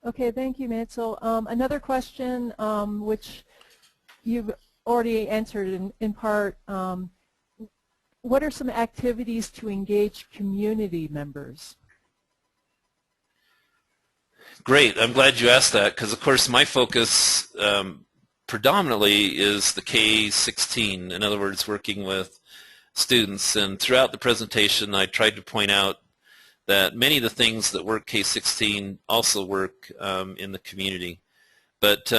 Okay, thank you, Mansell. Another question, which you've already answered in part. What are some activities to engage community members? Great. I'm glad you asked that because, of course, my focus predominantly is the K-16. In other words, working with students. And throughout the presentation, I tried to point out that many of the things that work K-16 also work in the community. But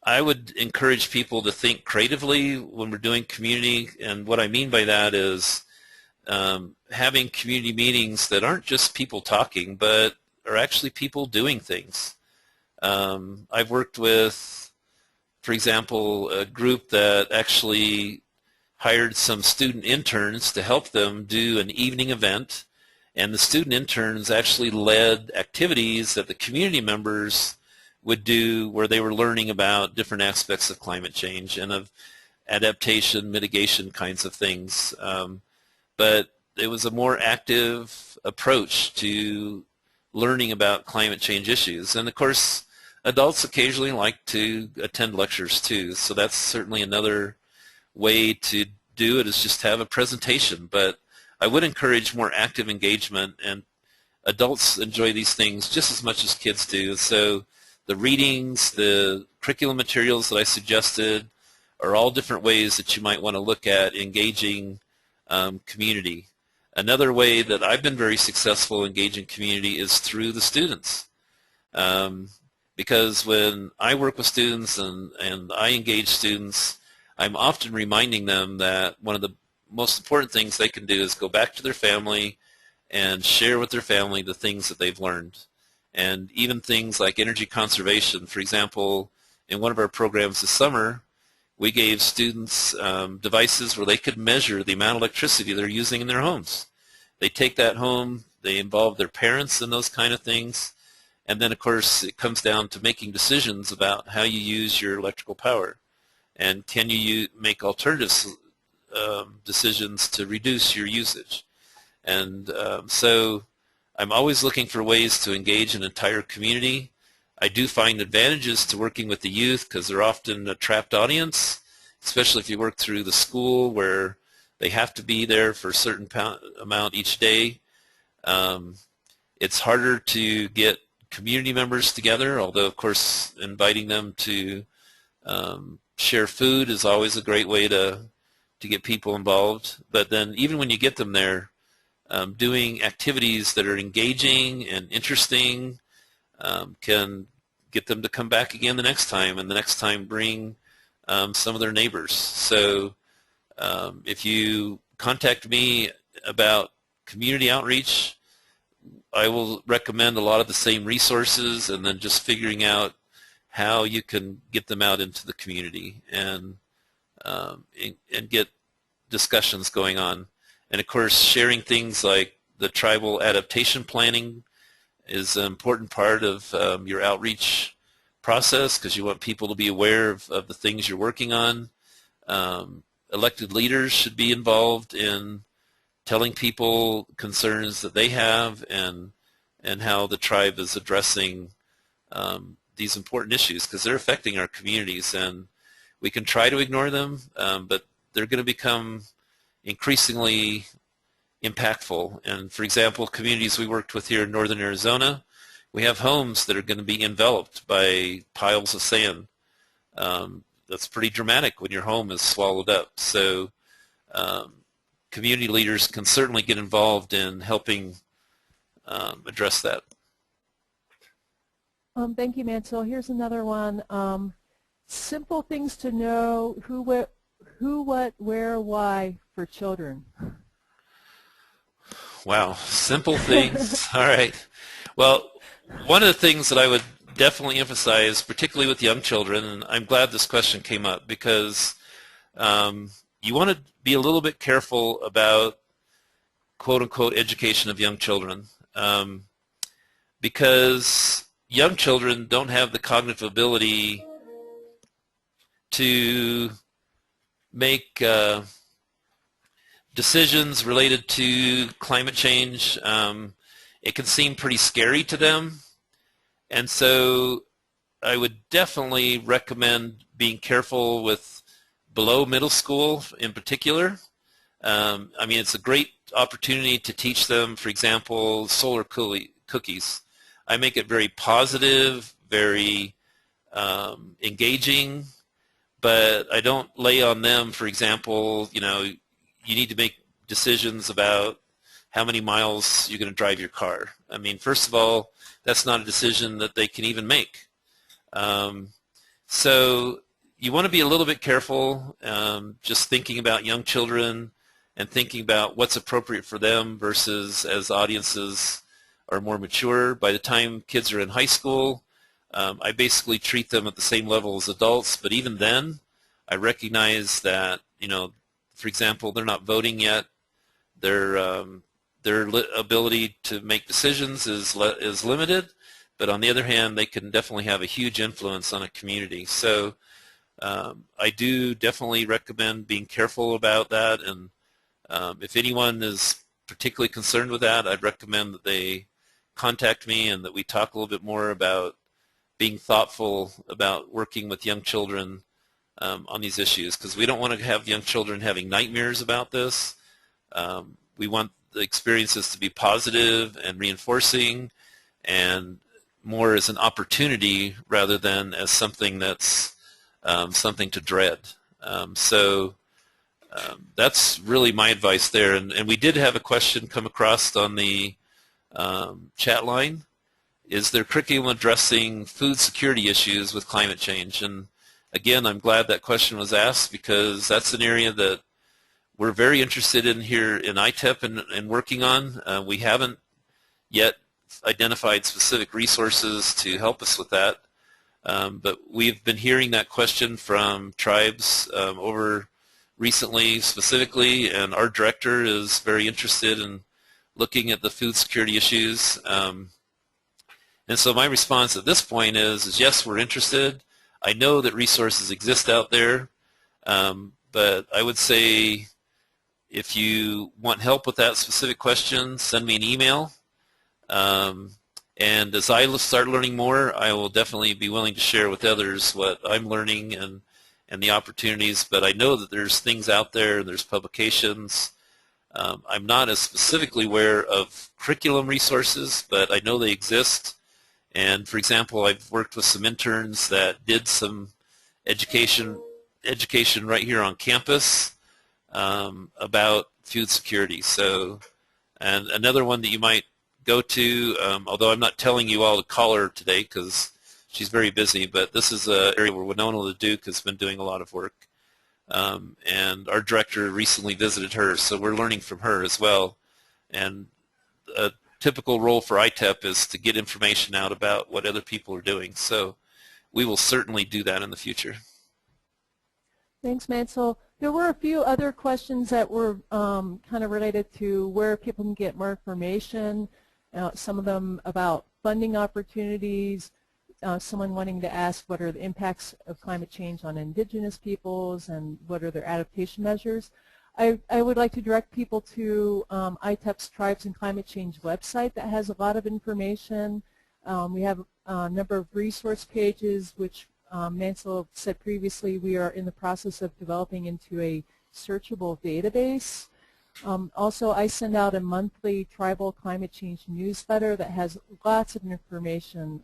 I would encourage people to think creatively when we're doing community, and what I mean by that is having community meetings that aren't just people talking, but are actually people doing things. I've worked with, for example, a group that actually hired some student interns to help them do an evening event, and the student interns actually led activities that the community members would do where they were learning about different aspects of climate change and of adaptation, mitigation kinds of things. But it was a more active approach to learning about climate change issues. And of course, adults occasionally like to attend lectures too, so that's certainly another way to do it, is just have a presentation. But I would encourage more active engagement, and adults enjoy these things just as much as kids do. So the readings, the curriculum materials that I suggested are all different ways that you might want to look at engaging community. Another way that I've been very successful engaging community is through the students. Because when I work with students and I engage students, I'm often reminding them that one of the most important things they can do is go back to their family and share with their family the things that they've learned. And even things like energy conservation. For example, in one of our programs this summer, we gave students devices where they could measure the amount of electricity they're using in their homes. They take that home, they involve their parents in those kind of things, and then of course it comes down to making decisions about how you use your electrical power. And can you make alternative decisions to reduce your usage? And so I'm always looking for ways to engage an entire community. I do find advantages to working with the youth because they're often a trapped audience, especially if you work through the school where they have to be there for a certain amount each day. It's harder to get community members together, although of course inviting them to share food is always a great way to get people involved. But then even when you get them there, doing activities that are engaging and interesting can get them to come back again the next time, and the next time bring some of their neighbors. So if you contact me about community outreach, I will recommend a lot of the same resources, and then just figuring out how you can get them out into the community and get discussions going on. And of course, sharing things like the tribal adaptation planning is an important part of your outreach process, because you want people to be aware of the things you're working on. Elected leaders should be involved in telling people concerns that they have and how the tribe is addressing these important issues, because they're affecting our communities, and we can try to ignore them, but they're going to become increasingly impactful. And for example, communities we worked with here in northern Arizona, we have homes that are going to be enveloped by piles of sand. That's pretty dramatic when your home is swallowed up. So community leaders can certainly get involved in helping address that. Thank you, Mansell. Here's another one. Simple things to know: who, what, where, why for children. Wow, simple things. All right. Well, one of the things that I would definitely emphasize, particularly with young children, and I'm glad this question came up, because you want to be a little bit careful about quote-unquote education of young children, because young children don't have the cognitive ability to make decisions related to climate change. It can seem pretty scary to them, And so I would definitely recommend being careful with below middle school in particular. I mean, it's a great opportunity to teach them, for example, solar cookies. I make it very positive, very engaging, but I don't lay on them, for example, you know, you need to make decisions about how many miles you're going to drive your car. I mean, first of all, that's not a decision that they can even make. So you want to be a little bit careful, just thinking about young children and thinking about what's appropriate for them versus as audiences are more mature. By the time kids are in high school, I basically treat them at the same level as adults, but even then, I recognize that, you know, for example, they're not voting yet. Their ability to make decisions is limited, but on the other hand, they can definitely have a huge influence on a community. So I do definitely recommend being careful about that, and if anyone is particularly concerned with that, I'd recommend that they contact me and that we talk a little bit more about being thoughtful about working with young children on these issues, because we don't want to have young children having nightmares about this. We want the experiences to be positive and reinforcing and more as an opportunity rather than as something that's something to dread. So that's really my advice there. And we did have a question come across on the chat line. Is there curriculum addressing food security issues with climate change? And again, I'm glad that question was asked, because that's an area that we're very interested in here in ITEP and working on. We haven't yet identified specific resources to help us with that, but we've been hearing that question from tribes over recently specifically, and our director is very interested in looking at the food security issues. And so my response at this point is yes, we're interested. I know that resources exist out there, but I would say if you want help with that specific question, send me an email. And as I start learning more, I will definitely be willing to share with others what I'm learning and the opportunities. But I know that there's things out there, there's publications. I'm not as specifically aware of curriculum resources, but I know they exist. And for example, I've worked with some interns that did some education right here on campus about food security. So, and another one that you might go to, although I'm not telling you all to call her today because she's very busy, but this is an area where Winona LaDuke has been doing a lot of work. And our director recently visited her, so we're learning from her as well. And a typical role for ITEP is to get information out about what other people are doing. So we will certainly do that in the future. Thanks, Mansell. There were a few other questions that were kind of related to where people can get more information, some of them about funding opportunities, someone wanting to ask what are the impacts of climate change on indigenous peoples and what are their adaptation measures. I would like to direct people to ITEP's Tribes and Climate Change website that has a lot of information. We have a number of resource pages, which Mansell said previously we are in the process of developing into a searchable database. Also, I send out a monthly tribal climate change newsletter that has lots of information.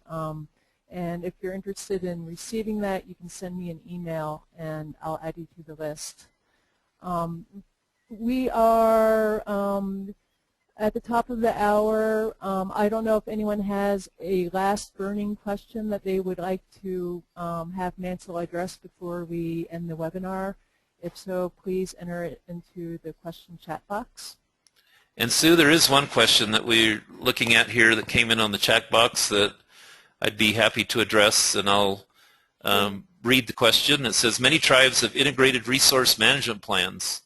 And if you're interested in receiving that, you can send me an email and I'll add you to the list. We are at the top of the hour. I don't know if anyone has a last burning question that they would like to have Mansell address before we end the webinar. If so, please enter it into the question chat box. And Sue, there is one question that we're looking at here that came in on the chat box that I'd be happy to address, and I'll read the question. It says, many tribes have integrated resource management plans.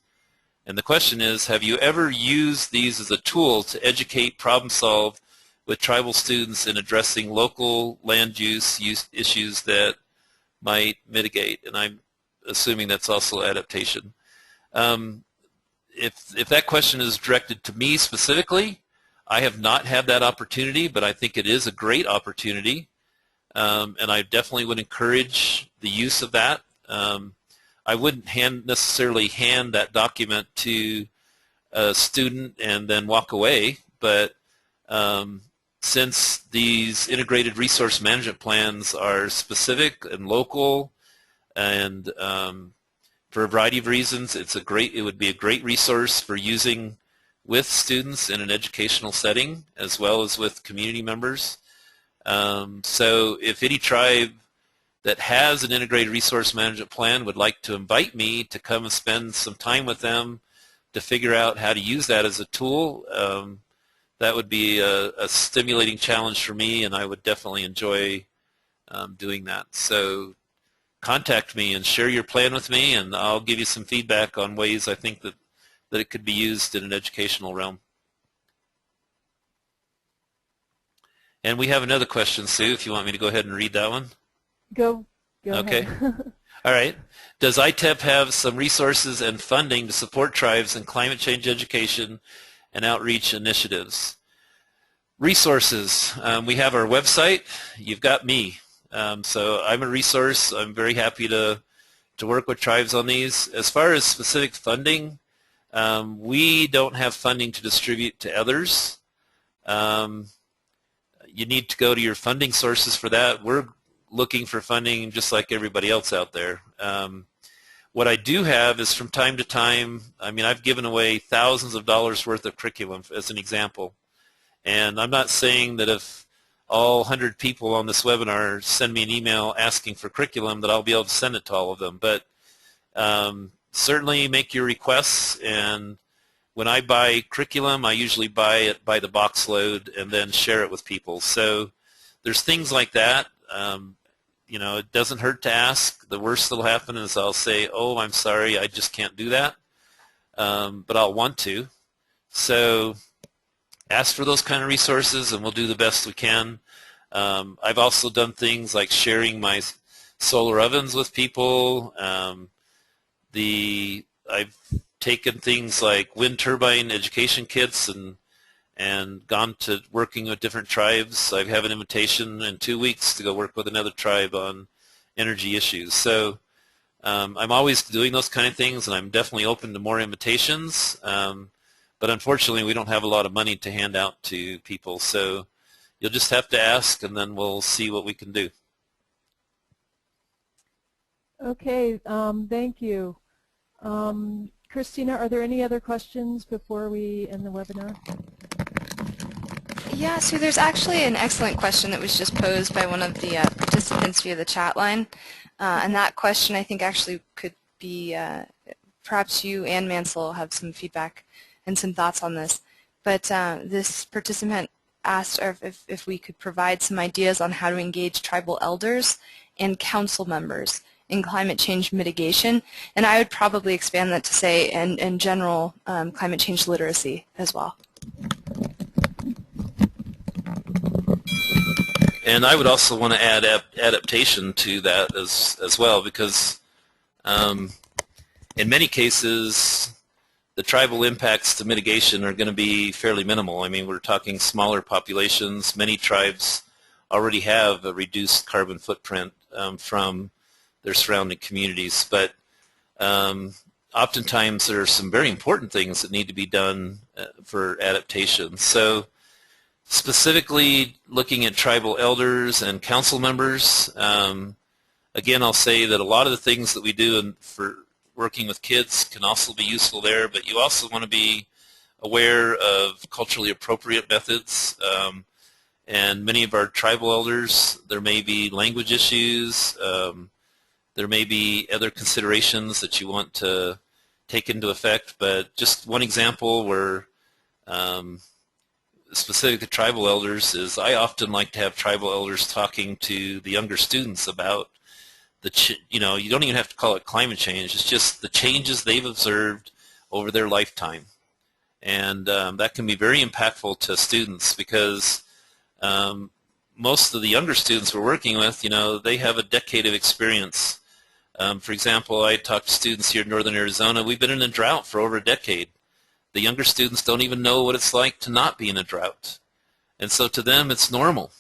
And the question is, have you ever used these as a tool to educate, problem solve with tribal students in addressing local land use issues that might mitigate? And I'm assuming that's also adaptation. If that question is directed to me specifically, I have not had that opportunity, but I think it is a great opportunity. and I definitely would encourage the use of that. I wouldn't necessarily hand that document to a student and then walk away, but since these integrated resource management plans are specific and local, and for a variety of reasons, it would be a great resource for using with students in an educational setting as well as with community members. So if any tribe that has an integrated resource management plan would like to invite me to come and spend some time with them to figure out how to use that as a tool, that would be a stimulating challenge for me, and I would definitely enjoy doing that. So contact me and share your plan with me, and I'll give you some feedback on ways I think that it could be used in an educational realm. And we have another question, Sue, if you want me to go ahead and read that one. Go okay. ahead. All right. Does ITEP have some resources and funding to support tribes in climate change education and outreach initiatives? Resources. We have our website. You've got me. So I'm a resource. I'm very happy to work with tribes on these. As far as specific funding, we don't have funding to distribute to others. You need to go to your funding sources for that. We're looking for funding just like everybody else out there. What I do have is from time to time, I mean, I've given away thousands of dollars worth of curriculum as an example. And I'm not saying that if all 100 people on this webinar send me an email asking for curriculum that I'll be able to send it to all of them. But certainly make your requests, and when I buy curriculum, I usually buy it by the box load and then share it with people. So there's things like that. You know, it doesn't hurt to ask. The worst that'll happen is I'll say, oh, I'm sorry, I just can't do that. But I'll want to. So ask for those kind of resources, and we'll do the best we can. I've also done things like sharing my solar ovens with people. I've taken things like wind turbine education kits and gone to working with different tribes. I have an invitation in 2 weeks to go work with another tribe on energy issues. So I'm always doing those kind of things, and I'm definitely open to more invitations. But unfortunately, we don't have a lot of money to hand out to people. So you'll just have to ask, and then we'll see what we can do. Okay, thank you. Christina, are there any other questions before we end the webinar? Yeah, so there's actually an excellent question that was just posed by one of the participants via the chat line. And that question, I think, actually could be, perhaps you and Mansell have some feedback and some thoughts on this. But this participant asked if we could provide some ideas on how to engage tribal elders and council members in climate change mitigation. And I would probably expand that to say, in general, climate change literacy as well. And I would also want to add adaptation to that as well, because in many cases, the tribal impacts to mitigation are going to be fairly minimal. I mean, we're talking smaller populations. Many tribes already have a reduced carbon footprint from their surrounding communities, but oftentimes there are some very important things that need to be done for adaptation. So specifically looking at tribal elders and council members, again, I'll say that a lot of the things that we do for working with kids can also be useful there, but you also want to be aware of culturally appropriate methods. And many of our tribal elders, there may be language issues, there may be other considerations that you want to take into effect, but just one example where specific to tribal elders is I often like to have tribal elders talking to the younger students about you don't even have to call it climate change, it's just the changes they've observed over their lifetime. And that can be very impactful to students because most of the younger students we're working with, they have a decade of experience. For example, I talk to students here in northern Arizona. We've been in a drought for over a decade. The younger students don't even know what it's like to not be in a drought. And so to them, it's normal.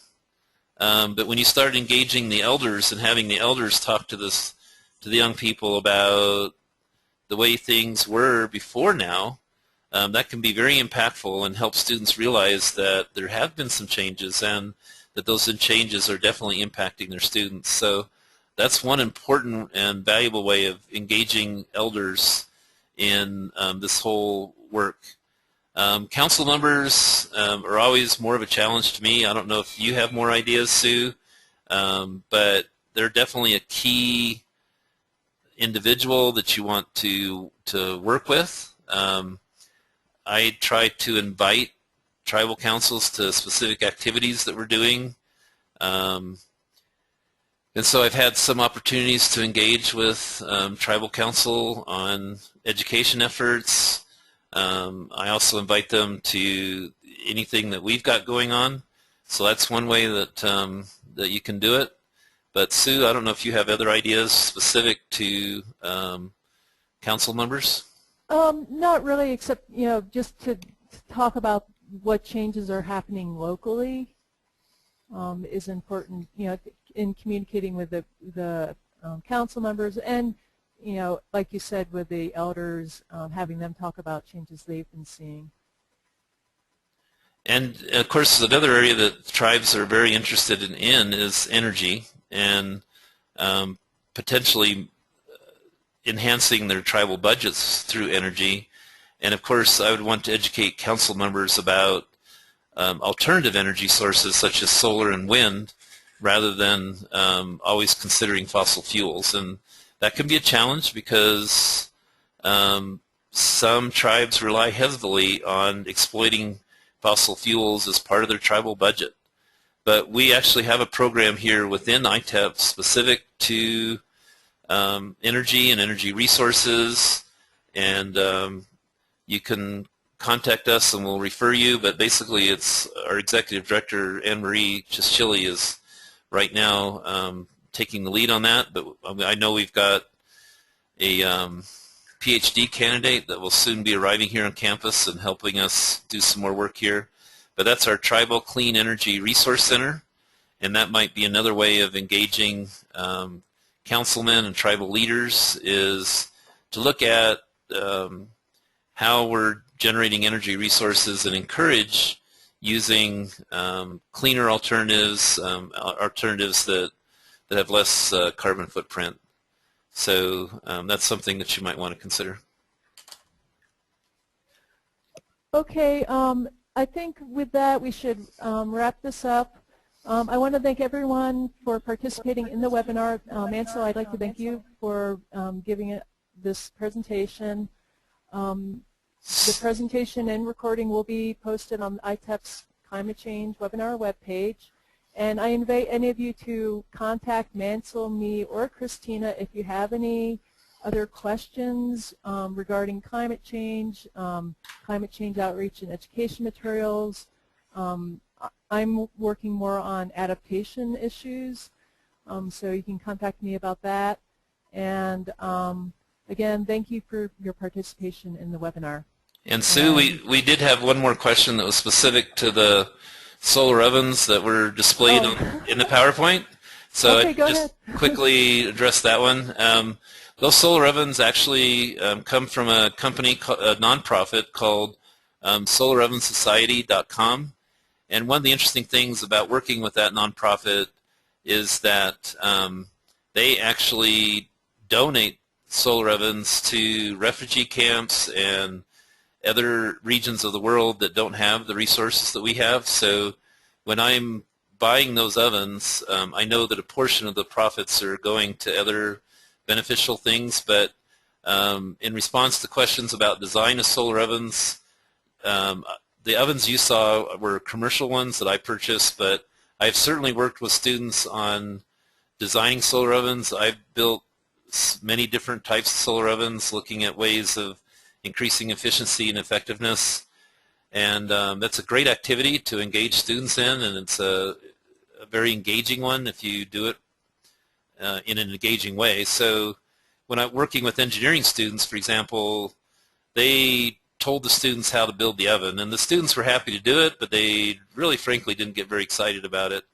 But when you start engaging the elders and having the elders talk to the young people about the way things were before now, that can be very impactful and help students realize that there have been some changes and that those changes are definitely impacting their students. So that's one important and valuable way of engaging elders in this whole work. Council members are always more of a challenge to me. I don't know if you have more ideas, Sue, but they're definitely a key individual that you want to work with. I try to invite tribal councils to specific activities that we're doing. And so I've had some opportunities to engage with tribal council on education efforts. I also invite them to anything that we've got going on. So that's one way that that you can do it. But Sue, I don't know if you have other ideas specific to council members? Not really, except, just to talk about what changes are happening locally is important, in communicating with the council members and, like you said, with the elders, having them talk about changes they've been seeing. And, of course, another area that tribes are very interested in is energy and potentially enhancing their tribal budgets through energy. And of course I would want to educate council members about alternative energy sources such as solar and wind rather than always considering fossil fuels. And that can be a challenge because some tribes rely heavily on exploiting fossil fuels as part of their tribal budget. But we actually have a program here within ITEP specific to energy and energy resources, and you can contact us and we'll refer you, but basically it's our executive director, Anne-Marie Chischilly, is right now taking the lead on that, but I know we've got a PhD candidate that will soon be arriving here on campus and helping us do some more work here. But that's our Tribal Clean Energy Resource Center, and that might be another way of engaging councilmen and tribal leaders, is to look at how we're generating energy resources and encourage using cleaner alternatives, alternatives that have less carbon footprint. So that's something that you might want to consider. Okay, I think with that we should wrap this up. I want to thank everyone for participating in the webinar. Ansel, I'd like to thank you for giving this presentation. The presentation and recording will be posted on ITEP's Climate Change webinar webpage. And I invite any of you to contact Mansell, me, or Christina if you have any other questions regarding climate change outreach and education materials. I'm working more on adaptation issues, so you can contact me about that. And again, thank you for your participation in the webinar. And Sue, we did have one more question that was specific to the solar ovens that were displayed in the PowerPoint. So okay, I just quickly address that one. Those solar ovens actually come from a company, a nonprofit called SolarOvenSociety.com. And one of the interesting things about working with that nonprofit is that they actually donate solar ovens to refugee camps and other regions of the world that don't have the resources that we have. So when I'm buying those ovens, I know that a portion of the profits are going to other beneficial things, but in response to questions about design of solar ovens, the ovens you saw were commercial ones that I purchased, but I've certainly worked with students on designing solar ovens. I've built many different types of solar ovens, looking at ways of increasing efficiency and effectiveness. And that's a great activity to engage students in, and it's a very engaging one if you do it in an engaging way. So when I'm working with engineering students, for example, they told the students how to build the oven, and the students were happy to do it, but they really frankly didn't get very excited about it.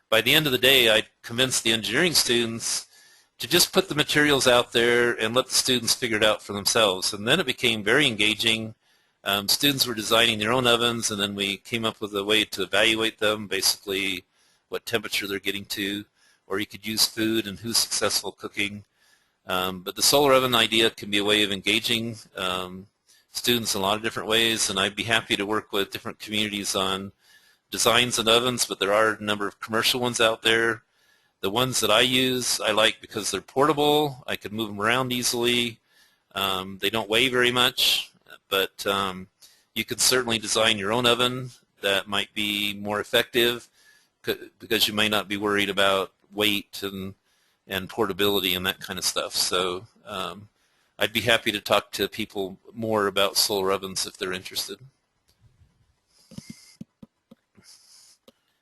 by the end of the day, I convinced the engineering students to just put the materials out there and let the students figure it out for themselves. And then it became very engaging. Students were designing their own ovens, and then we came up with a way to evaluate them, basically what temperature they're getting to, or you could use food and who's successful cooking. But the solar oven idea can be a way of engaging students in a lot of different ways, and I'd be happy to work with different communities on designs and ovens, but there are a number of commercial ones out there. The ones that I use, I like because they're portable. I can move them around easily. They don't weigh very much, but you could certainly design your own oven that might be more effective because you may not be worried about weight and portability and that kind of stuff. So I'd be happy to talk to people more about solar ovens if they're interested.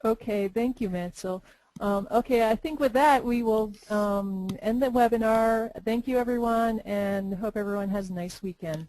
Okay, thank you, Mansell. Okay, I think with that we will end the webinar. Thank you, everyone, and hope everyone has a nice weekend.